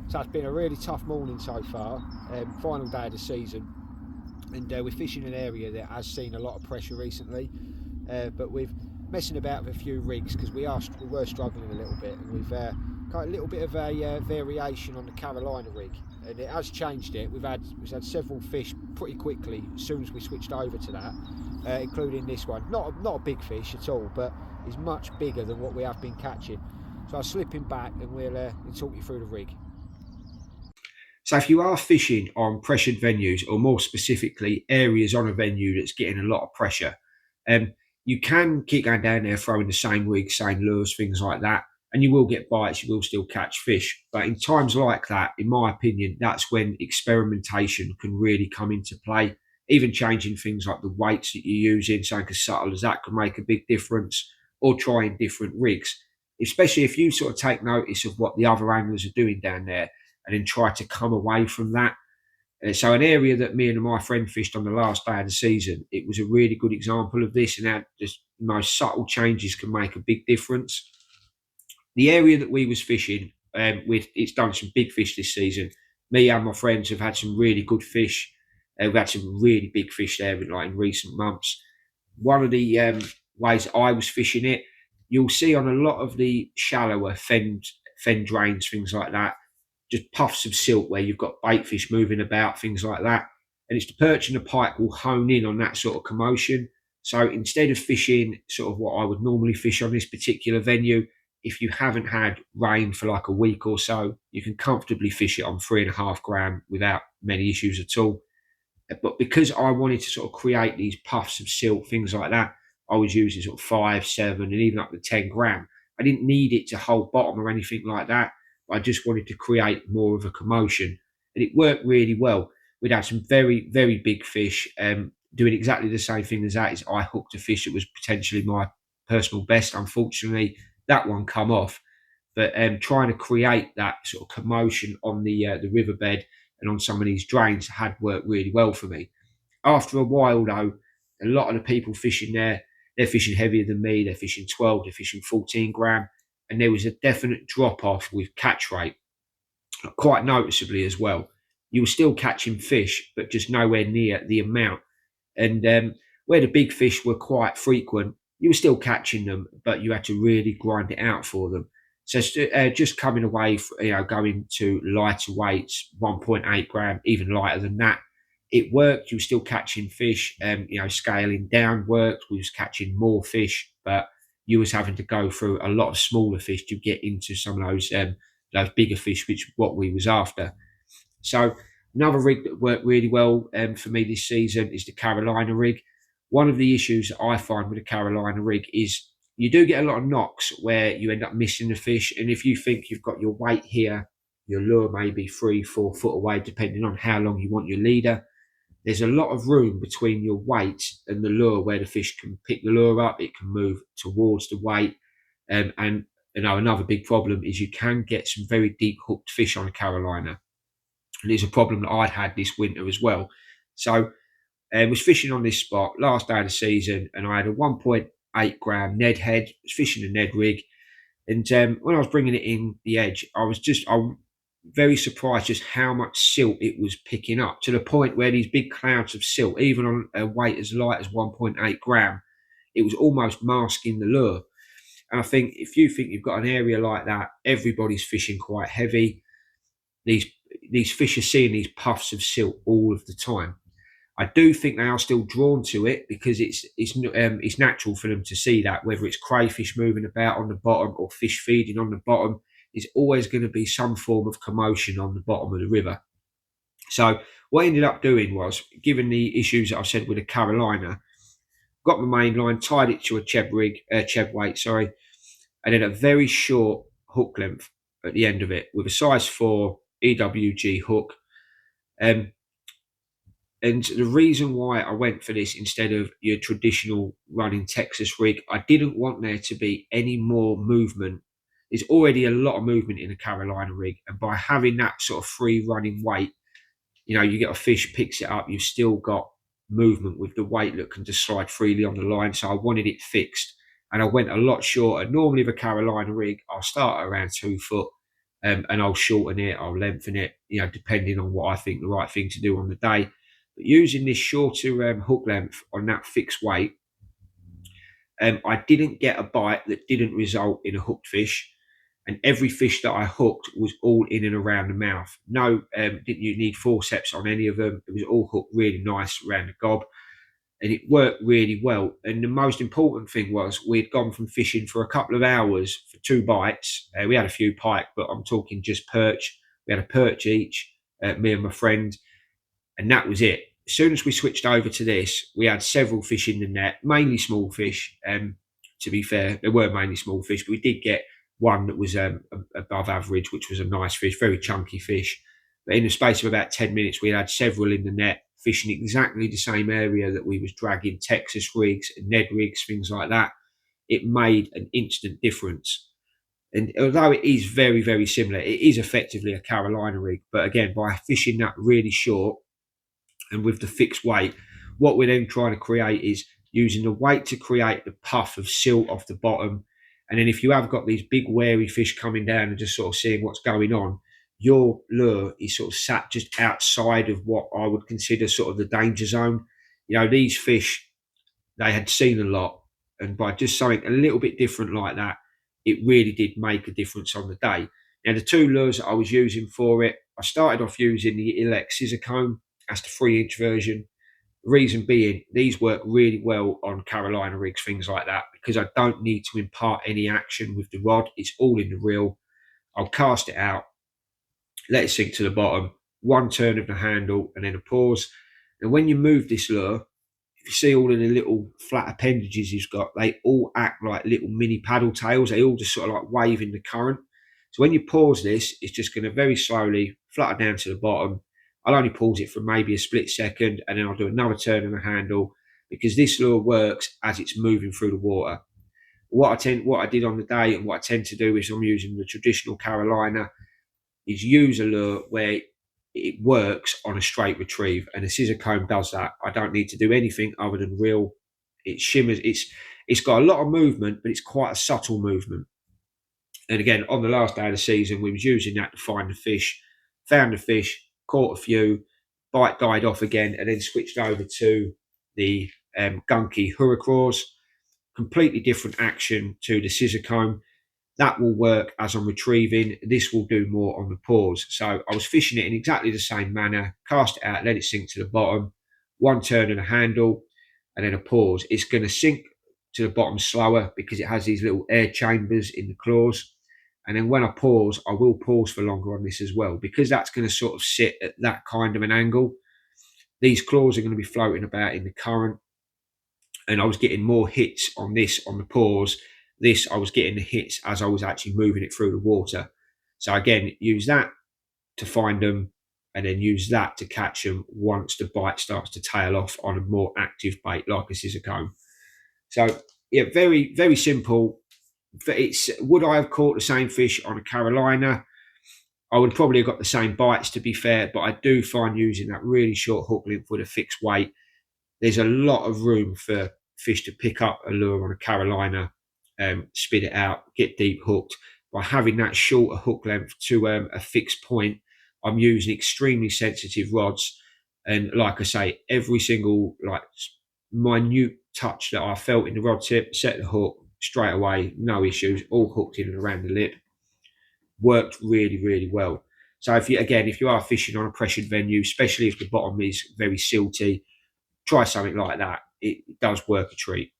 So it's been a really tough morning so far, final day of the season, and we're fishing an area that has seen a lot of pressure recently, but we're messing about with a few rigs because we were struggling a little bit, and we've got a little bit of a variation on the Carolina rig, and it has changed it. We've had several fish pretty quickly as soon as we switched over to that, including this one. Not a big fish at all, but is much bigger than what we have been catching. So I'll slip him back and we'll talk you through the rig. So if you are fishing on pressured venues, or more specifically areas on a venue that's getting a lot of pressure, um, you can keep going down there throwing the same rig, same lures, things like that, and you will get bites, you will still catch fish. But in times like that, in my opinion, that's when experimentation can really come into play. Even changing things like the weights that you're using, something as subtle as that can make a big difference, or trying different rigs, especially if you sort of take notice of what the other anglers are doing down there and then try to come away from that. So an area that me and my friend fished on the last day of the season, it was a really good example of this, and how just most subtle changes can make a big difference. The area that we was fishing with, it's done some big fish this season. Me and my friends have had some really good fish. We've had some really big fish there in recent months. One of the ways I was fishing it, you'll see on a lot of the shallower fen drains, things like that, just puffs of silt where you've got bait fish moving about, things like that. And it's the perch and the pike will hone in on that sort of commotion. So instead of fishing sort of what I would normally fish on this particular venue, if you haven't had rain for like a week or so, you can comfortably fish it on 3.5 gram without many issues at all. But because I wanted to sort of create these puffs of silt, things like that, I was using sort of 5, 7, and even up to 10 gram. I didn't need it to hold bottom or anything like that. I just wanted to create more of a commotion, and it worked really well. We'd had some very, very big fish. Doing exactly the same thing as that is I hooked a fish that was potentially my personal best. Unfortunately, that one come off. But trying to create that sort of commotion on the riverbed and on some of these drains had worked really well for me. After a while, though, a lot of the people fishing there, they're fishing heavier than me. They're fishing 12, they're fishing 14 gram, and there was a definite drop off with catch rate, quite noticeably as well. You were still catching fish, but just nowhere near the amount. And where the big fish were quite frequent, you were still catching them, but you had to really grind it out for them. So just coming away, going to lighter weights, 1.8 gram, even lighter than that, it worked. You were still catching fish. Scaling down worked. We was catching more fish, but you was having to go through a lot of smaller fish to get into some of those bigger fish, which what we was after. So another rig that worked really well for me this season is the Carolina rig. One of the issues that I find with the Carolina rig is you do get a lot of knocks where you end up missing the fish. And if you think you've got your weight here, your lure may be 3-4 foot away, depending on how long you want your leader. There's a lot of room between your weight and the lure where the fish can pick the lure up. It can move towards the weight. And another big problem is you can get some very deep hooked fish on a Carolina. And it's a problem that I'd had this winter as well. So I was fishing on this spot last day of the season, and I had a 1.8 gram Ned head. I was fishing a Ned rig, and when I was bringing it in the edge, I'm very surprised just how much silt it was picking up, to the point where these big clouds of silt, even on a weight as light as 1.8 gram, it was almost masking the lure. And I think if you think you've got an area like that, everybody's fishing quite heavy. These these fish are seeing these puffs of silt all of the time. I do think they are still drawn to it because it's natural for them to see that, whether it's crayfish moving about on the bottom or fish feeding on the bottom. There's always going to be some form of commotion on the bottom of the river. So what I ended up doing was, given the issues that I said with the Carolina, got my main line, tied it to a cheb weight, sorry, and then a very short hook length at the end of it with a size 4 EWG hook. Um, and the reason why I went for this instead of your traditional running Texas rig, I didn't want there to be any more movement. There's already a lot of movement in a Carolina rig, and by having that sort of free running weight, you get a fish, picks it up, you've still got movement with the weight that can just slide freely on the line. So I wanted it fixed, and I went a lot shorter. Normally with a Carolina rig, I'll start around 2 foot, and I'll shorten it, I'll lengthen it, depending on what I think the right thing to do on the day. But using this shorter hook length on that fixed weight, I didn't get a bite that didn't result in a hooked fish. And every fish that I hooked was all in and around the mouth. No, didn't you need forceps on any of them. It was all hooked really nice around the gob. And it worked really well. And the most important thing was we'd gone from fishing for a couple of hours for 2 bites. We had a few pike, but I'm talking just perch. We had a perch each, me and my friend, and that was it. As soon as we switched over to this, we had several fish in the net, mainly small fish. To be fair, they were mainly small fish, but we did get one that was above average, which was a nice fish, very chunky fish. But in the space of about 10 minutes, we had several in the net, fishing exactly the same area that we was dragging Texas rigs and Ned rigs, things like that. It made an instant difference. And although it is very, very similar, it is effectively a Carolina rig. But again, by fishing that really short and with the fixed weight, what we're then trying to create is using the weight to create the puff of silt off the bottom. And then if you have got these big wary fish coming down and just sort of seeing what's going on, your lure is sort of sat just outside of what I would consider sort of the danger zone. These fish, they had seen a lot. And by just something a little bit different like that, it really did make a difference on the day. Now, the 2 lures that I was using for it, I started off using the Ilex scissor comb. That's the 3-inch version. The reason being, these work really well on Carolina rigs, things like that, because I don't need to impart any action with the rod. It's all in the reel. I'll cast it out, let it sink to the bottom, 1 turn of the handle, and then a pause. And when you move this lure, if you see all of the little flat appendages he's got, they all act like little mini paddle tails. They all just sort of like wave in the current. So when you pause this, it's just going to very slowly flutter down to the bottom. I'll only pause it for maybe a split second, and then I'll do another turn of the handle, because this lure works as it's moving through the water. What I did on the day, and what I tend to do is I'm using the traditional Carolina, is use a lure where it works on a straight retrieve, and the scissor comb does that. I don't need to do anything other than reel. It shimmers. It's got a lot of movement, but it's quite a subtle movement. And again, on the last day of the season, we was using that to find the fish. Found the fish, caught a few, bite died off again, and then switched over to the gunky hurricraws. Completely different action to the scissor comb. That will work as I'm retrieving. This will do more on the pause. So I was fishing it in exactly the same manner. Cast it out, let it sink to the bottom. 1 turn of the handle, and then a pause. It's going to sink to the bottom slower because it has these little air chambers in the claws. And then when I pause, I will pause for longer on this as well, because that's going to sort of sit at that kind of an angle. These claws are going to be floating about in the current. And I was getting more hits on this on the pause. This, I was getting the hits as I was actually moving it through the water. So again, use that to find them, and then use that to catch them once the bite starts to tail off on a more active bait like a scissor comb. So yeah, very, very simple. Would I have caught the same fish on a Carolina? I would probably have got the same bites, to be fair, but I do find using that really short hook length with a fixed weight, there's a lot of room for fish to pick up a lure on a Carolina, spit it out, get deep hooked. By having that shorter hook length to a fixed point, I'm using extremely sensitive rods. And like I say, every single minute touch that I felt in the rod tip, set the hook straight away, no issues, all hooked in and around the lip. Worked really, really well. So if you are fishing on a pressured venue, especially if the bottom is very silty, try something like that. It does work a treat.